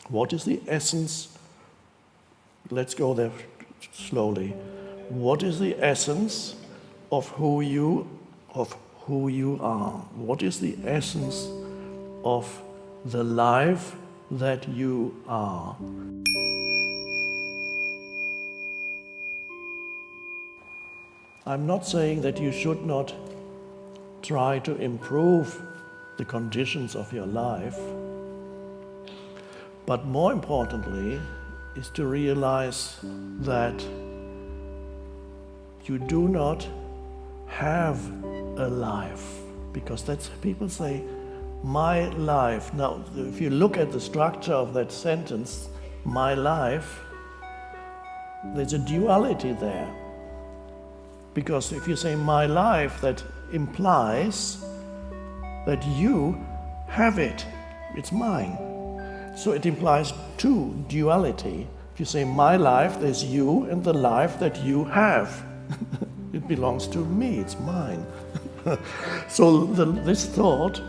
What is the essence? Let's go there slowly. What is the essence of who you are? What is the essence of the life that you are? I'm not saying that you should not try to improve the conditions of your life, but more importantly is to realize that you do not have a life, because that's, people say, my life. Now, if you look at the structure of that sentence, my life, there's a duality there. Because if you say my life, that implies that you have it, it's mine. So it implies two, duality. If you say my life, there's you and the life that you have. It belongs to me, it's mine. So this thought,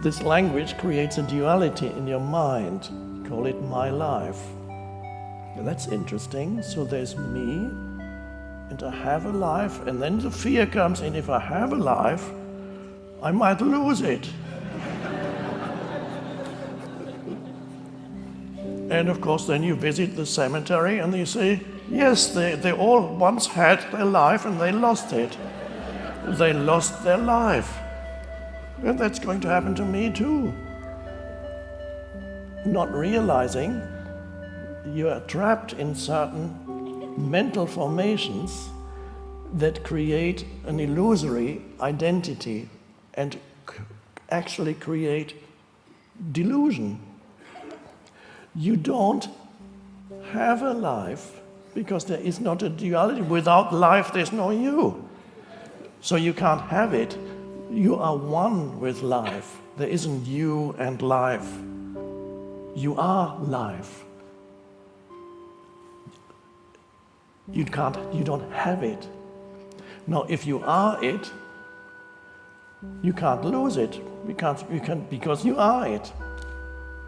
this language creates a duality in your mind. Call it my life. And that's interesting. So there's me, and I have a life, and then the fear comes in, if I have a life, I might lose it. And of course then you visit the cemetery and you say, yes, they all once had their life and they lost it. They lost their life. And that's going to happen to me too. Not realizing you are trapped in certain mental formations that create an illusory identity and actually create delusion. You don't have a life because there is not a duality. Without life, there's no you. So you can't have it. You are one with life. There isn't you and life. You are life. You don't have it. Now, if you are it, you can't lose it. Because you are it.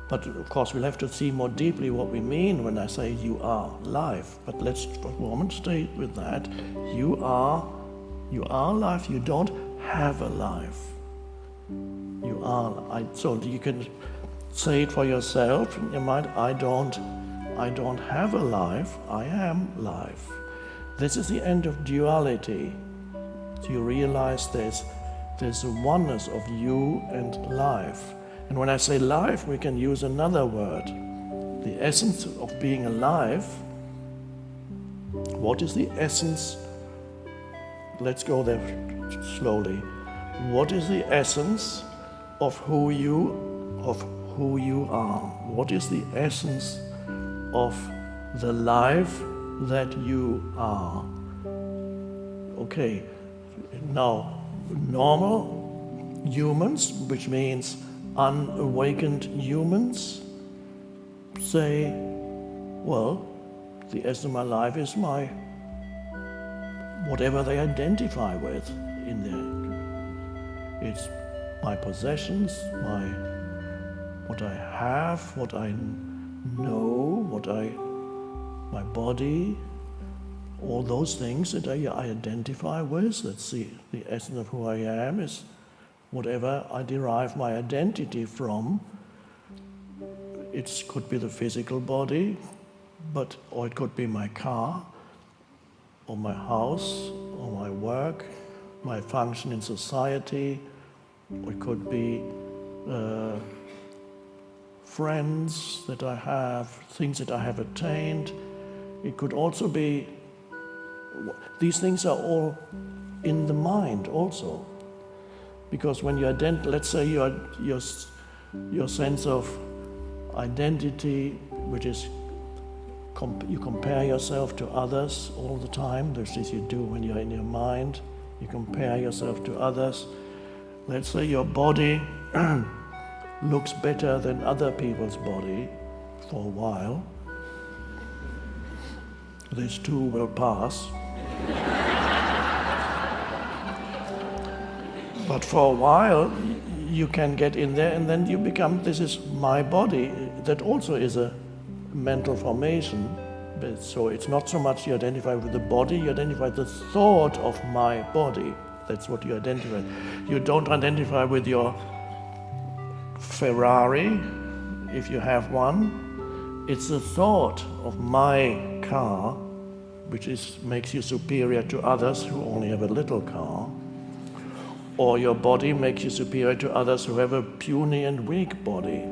But of course, we'll have to see more deeply what we mean when I say you are life. But let's for a moment stay with that. You are life. You don't have a life. You are. So you can say it for yourself in your mind. I don't have a life. I am life. This is the end of duality. So you realize there's a oneness of you and life. And when I say life, we can use another word. The essence of being alive. What is the essence? Let's go there slowly. What is the essence of who you are? What is the essence of the life that you are? Okay, now normal humans, which means unawakened humans, say, well, the essence of my life is my, whatever they identify with in there. It's my possessions, what I have, what I know, my body, all those things that I identify with. That's the essence of who I am, is whatever I derive my identity from. It could be the physical body, or it could be my car, or my house, or my work, my function in society, or it could be friends that I have, things that I have attained. It could also be, these things are all in the mind also. Because when you let's say your sense of identity, which is you compare yourself to others all the time. There's this you do when you're in your mind. You compare yourself to others. Let's say your body looks better than other people's body for a while. This too will pass. But for a while, you can get in there and then you become, this is my body. That also is a mental formation. So it's not so much you identify with the body, you identify the thought of my body. That's what you identify. You don't identify with your Ferrari, if you have one. It's the thought of my car, which makes you superior to others who only have a little car. Or your body makes you superior to others who have a puny and weak body.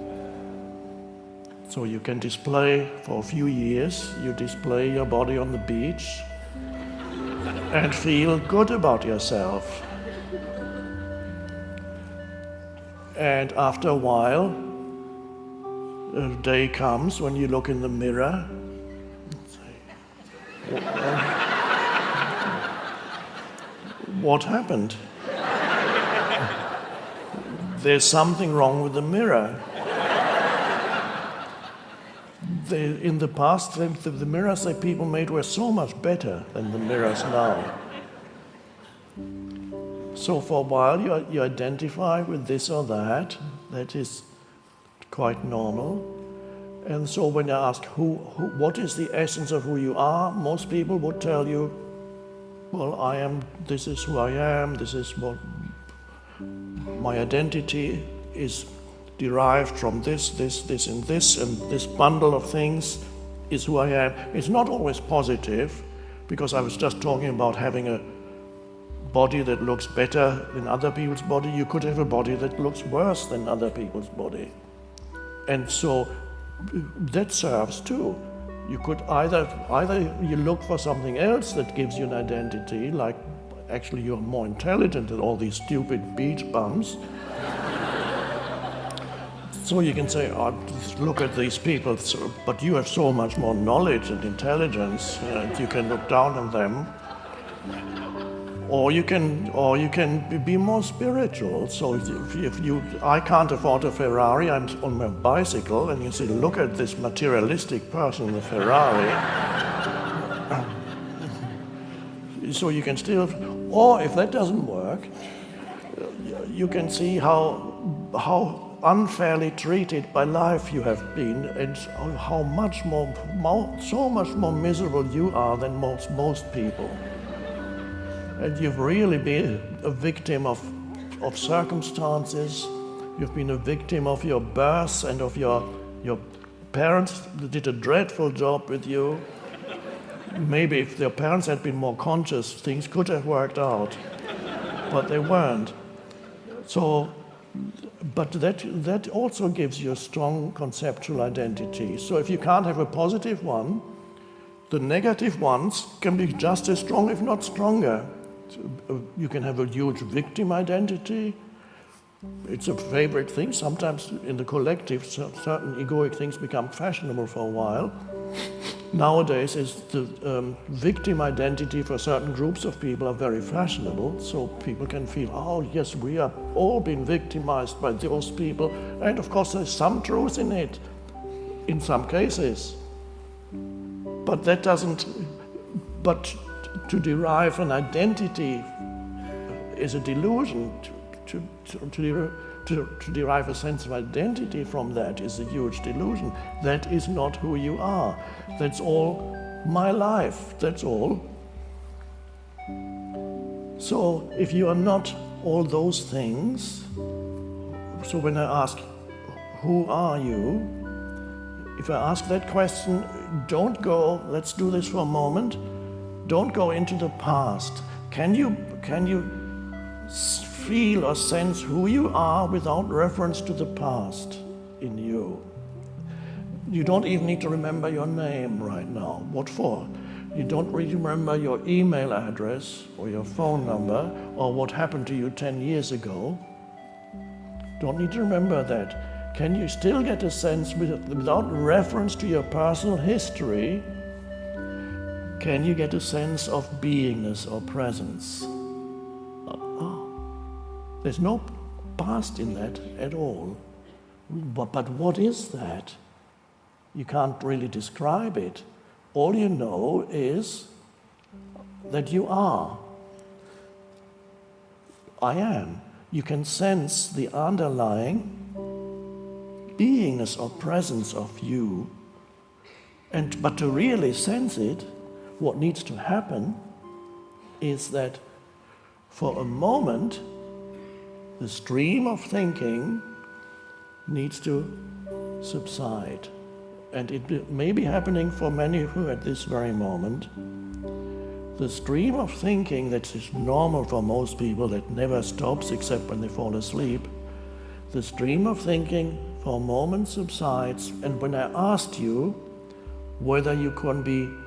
So you can display, for a few years, you display your body on the beach and feel good about yourself. And after a while, a day comes when you look in the mirror and say, what happened? There's something wrong with the mirror. In the past, the mirrors that people made were so much better than the mirrors now. So for a while you identify with this or that. That is quite normal. And so when I ask what is the essence of who you are, most people would tell you, well, this is who I am, this is what my identity is derived from this, and this bundle of things is who I am. It's not always positive, because I was just talking about having a body that looks better than other people's body. You could have a body that looks worse than other people's body. And so that serves too. You could either you look for something else that gives you an identity, like actually you're more intelligent than all these stupid beach bums. So you can say, look at these people, but you have so much more knowledge and intelligence, you can look down on them. Or you can be more spiritual. So I can't afford a Ferrari, I'm on my bicycle, and you say, look at this materialistic person in the Ferrari. So you can still, or if that doesn't work, you can see how unfairly treated by life you have been, and how so much more miserable you are than most people. And you've really been a victim of circumstances. You've been a victim of your birth and of your parents did a dreadful job with you. Maybe if their parents had been more conscious, things could have worked out, but they weren't. So, but that also gives you a strong conceptual identity. So if you can't have a positive one, the negative ones can be just as strong, if not stronger. You can have a huge victim identity. It's a favorite thing. Sometimes in the collective, certain egoic things become fashionable for a while. Nowadays, the victim identity for certain groups of people are very fashionable, so people can feel, oh yes, we are all being victimized by those people, and of course there's some truth in it, in some cases. But that doesn't, but to derive an identity is a delusion. To derive a sense of identity from that is a huge delusion. That is not who you are. That's all my life, that's all. So if you are not all those things, so when I ask, who are you? If I ask that question, don't go, let's do this for a moment, don't go into the past. Can you feel or sense who you are without reference to the past in you? You don't even need to remember your name right now. What for? You don't really remember your email address or your phone number or what happened to you 10 years ago. Don't need to remember that. Can you still get a sense without reference to your personal history? Can you get a sense of beingness or presence? There's no past in that at all. But what is that? You can't really describe it. All you know is that you are. I am. You can sense the underlying beingness or presence of you But to really sense it, what needs to happen is that for a moment, the stream of thinking needs to subside. And it may be happening for many who at this very moment. The stream of thinking that is normal for most people, that never stops except when they fall asleep, the stream of thinking for a moment subsides. And when I asked you whether you can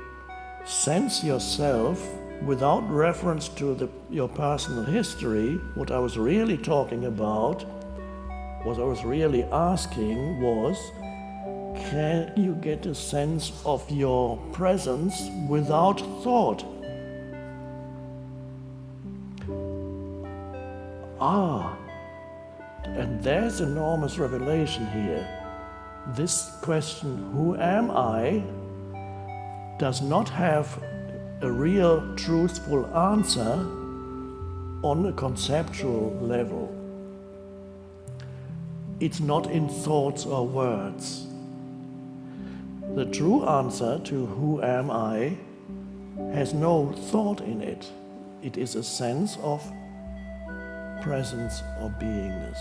sense yourself without reference to your personal history, what I was really talking about, what I was really asking was, can you get a sense of your presence without thought? And there's enormous revelation here. This question, who am I, does not have a real truthful answer on a conceptual level. It's not in thoughts or words. The true answer to who am I has no thought in it. It is a sense of presence or beingness.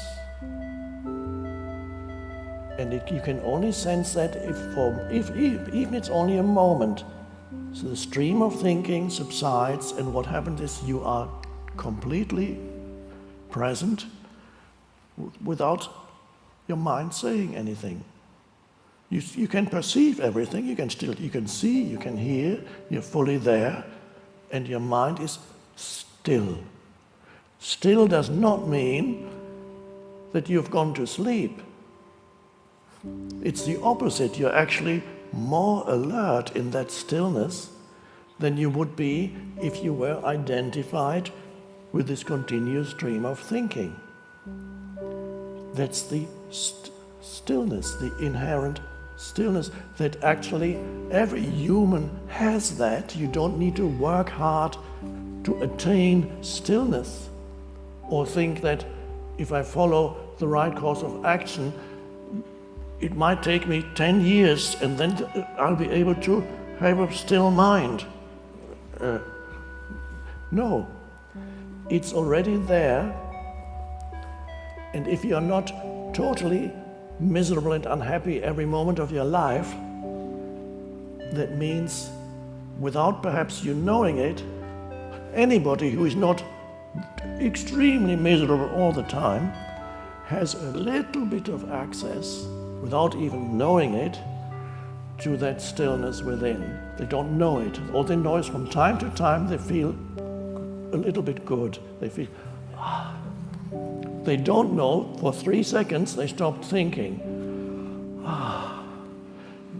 And you can only sense that if even it's only a moment. So the stream of thinking subsides, and what happens is you are completely present without your mind saying anything. You can perceive everything, you can see, you can hear, you're fully there, and your mind is still. Still does not mean that you've gone to sleep. It's the opposite. You're actually more alert in that stillness than you would be if you were identified with this continuous stream of thinking. That's the stillness, the inherent stillness, that actually every human has that. You don't need to work hard to attain stillness or think that if I follow the right course of action, it might take me 10 years and then I'll be able to have a still mind. No, it's already there. And if you're not totally miserable and unhappy every moment of your life, that means, without perhaps you knowing it, anybody who is not extremely miserable all the time has a little bit of access, without even knowing it, to that stillness within. They don't know it. All they know is from time to time they feel a little bit good. They feel, They don't know, for 3 seconds they stopped thinking.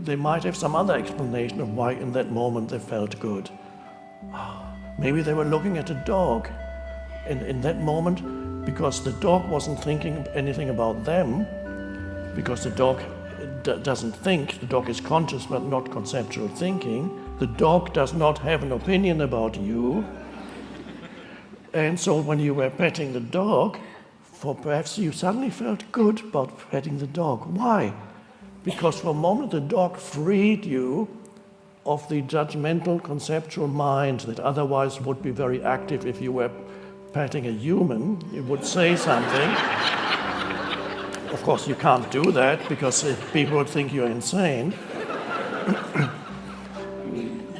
They might have some other explanation of why in that moment they felt good. Maybe they were looking at a dog, and in that moment, because the dog wasn't thinking anything about them, because the dog doesn't think, the dog is conscious but not conceptual thinking, the dog does not have an opinion about you. And so when you were petting the dog, perhaps you suddenly felt good about petting the dog. Why? Because for a moment the dog freed you of the judgmental conceptual mind that otherwise would be very active if you were petting a human. You would say something. Of course, you can't do that because people would think you're insane.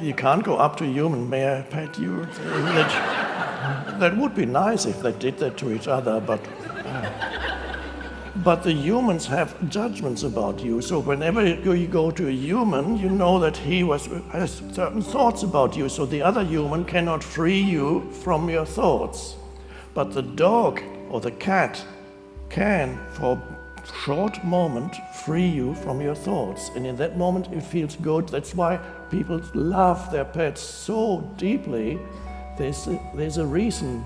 You can't go up to a human, may I pet you? That would be nice if they did that to each other, but the humans have judgments about you. So whenever you go to a human, you know that he has certain thoughts about you. So the other human cannot free you from your thoughts. But the dog or the cat can, for a short moment, free you from your thoughts. And in that moment, it feels good. That's why people love their pets so deeply. There's a reason,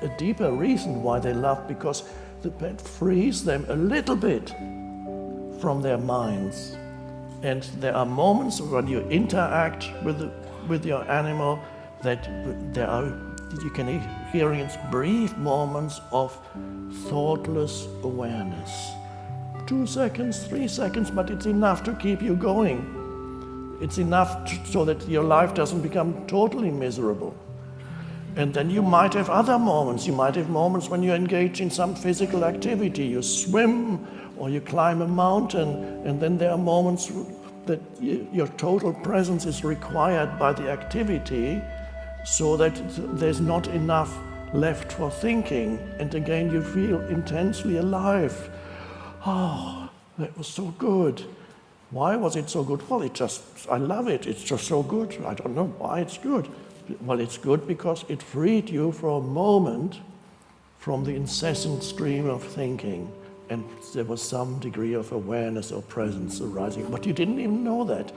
a deeper reason why they love, because the pet frees them a little bit from their minds. And there are moments when you interact with your animal that you can experience brief moments of thoughtless awareness. 2 seconds, 3 seconds, but it's enough to keep you going. It's enough so that your life doesn't become totally miserable. And then you might have other moments. You might have moments when you engage in some physical activity. You swim or you climb a mountain, and then there are moments that your total presence is required by the activity so that there's not enough left for thinking. And again, you feel intensely alive. Oh, that was so good. Why was it so good? Well, I love it. It's just so good. I don't know why it's good. Well, it's good because it freed you for a moment from the incessant stream of thinking, and there was some degree of awareness or presence arising, but you didn't even know that.